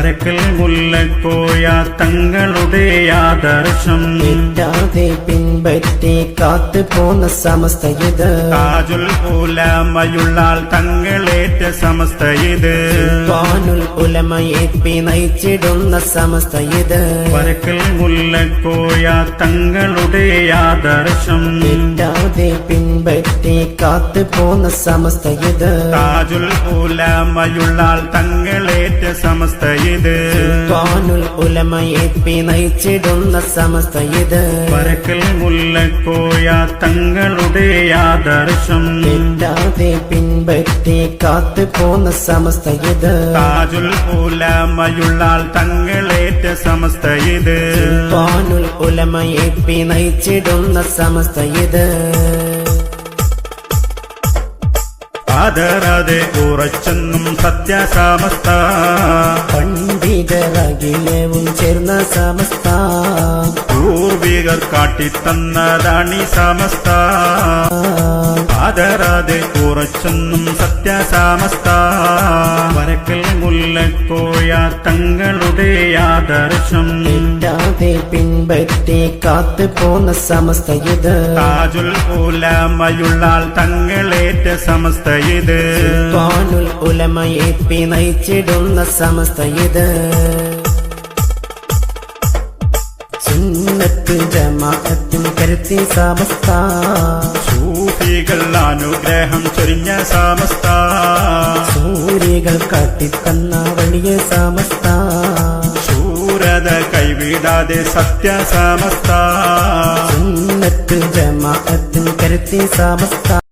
പരക്കൽ മുല്ലക്കോയ തങ്ങളുടെ ആദർശം തെറ്റാതെ പിൻപറ്റി കാത്തു പോന്ന സമസ്ത ഇത് താജുൽ ഉലമയുള്ളാൽ തങ്ങളേറ്റ സമസ്ത ഇത് സുൽത്താനുൽ ഉലമയെ നയിച്ചിടുന്ന സമസ്ത ഇത് പരക്കൽ മുല്ലക്കോയ തങ്ങളുടെ ആദർശം തെറ്റാതെ പിൻപറ്റി കാത്തു പോന്ന സമസ്ത ഇത് താജുൽ ഉലമയുള്ളാൽ തങ്ങളേറ്റ സമസ്ത ഇത് സുൽത്താനുൽ ഉലമയെ നയിച്ചിടുന്ന സമസ്ത ഇത് പരക്കൽ മുല്ലക്കോയ തങ്ങളുടെ ആദർശം തെറ്റാതെ പിൻപറ്റി കാത്തു പോന്ന സമസ്ത ഇത് താജുൽ ഉലമയുള്ളാൽ തങ്ങളേറ്റ സമസ്ത ഇത് സുൽത്താനുൽ ഉലമയെ നയിച്ചിടുന്ന സമസ്ത ഇത് ആദരാതെ ഉറച്ചെന്നും സത്യസമസ്ത പണ്ഡിതരകിലവും ചേർന്ന സമസ്ത പൂർവികർ കാട്ടിത്തന്നതാണി സമസ്ത ആദരാതെ ഉറച്ചെന്നും സത്യസമസ്ത പരക്കൽ മുല്ലക്കോയ തങ്ങളുടെ ആദർശം തെറ്റാതെ പിൻപറ്റി കാത്തു പോന്ന സമസ്ത ഇത് താജുൽ ഉലമയുള്ളാൽ തങ്ങളേറ്റ സമസ്ത ഇത് സുൽത്താനുൽ ഉലമയെ നയിച്ചിടുന്ന സമസ്ത ഇത് സുന്നത്ത് ജമാഅത്തും കരുത്തി സമസ്ത സൂഫികൾ അനുഗ്രഹം ചൊരിഞ്ഞ സമസ്ത സൂര്യകൾ കാട്ടിത്തന്ന വലിയ സമസ്ത ശൂരത കൈവിടാതെ സത്യസമസ്ത സുന്നത്ത് ജമാഅത്തും കരുത്തി സമസ്ത